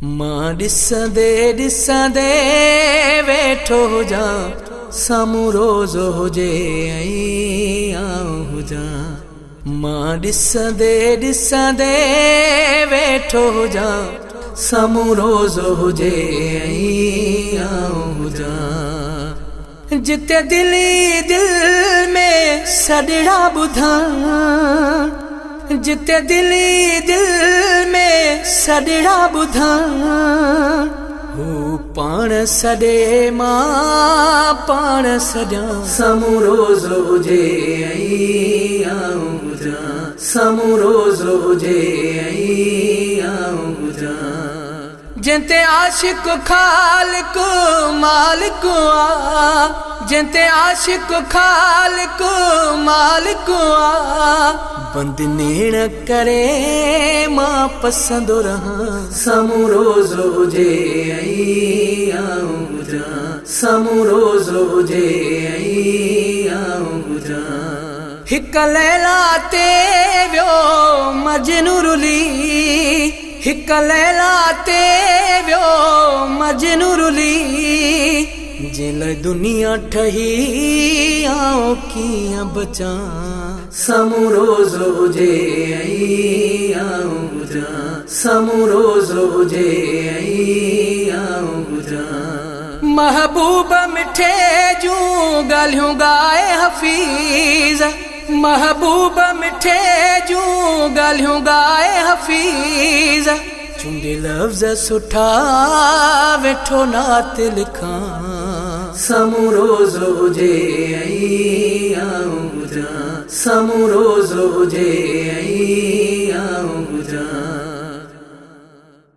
मां ॾिसंदे ॾिसंदे वेठो हुजां साम्हूं रोज़ हुजे ऐं आऊं हुजां। मां ॾिसंदे ॾिसंदे वेठो हुजां साम्हूं रोज़ हुजे ऐं आऊं हुजां। जिते दिली दिल में सॾड़ा ॿुधां, जिते दिली दिल में सॾड़ा ॿुधां, हू पाण सॾे मां पाण सॾां। साम्हूं रोज़ हुजे ऐं आऊं हुजां, साम्हूं रोज़ हुजे ऐं आऊं हुजां। जिते आशिक़ ख़ालिक़ मालिक आ, जिते आशिक़ ख़ालिक़ मालिक आ, बंदि नेण करे मां पसंदो रहां। साम्हूं रोज़ हुजे ऐं आऊं हुजां, साम्हूं रोज़ हुजे ऐं आऊं हुजां। हिक लैला ते वियो मजनू रुली, हिक लैला ते वियो मजनू रुली, जिन दुनिया ठही आऊं कीअं बचां। साम्हूं रोज़ हुजे ऐं आऊं हुजां, साम्हूं रोज़ हुजे ऐं आऊं हुजां। महबूब मिठे जूं ॻाल्हियूं ॻाए हफ़ीज़, महबूब मिठे जूं ॻाल्हियूं ॻाए हफ़ीज़, चूंडे लफ़्ज़ सुठा वेठो नात लिखां। साम्हूं रोज़ हुजे ऐं आऊं हुजां, साम्हूं रोज़ हुजे ऐं आऊं हुजां।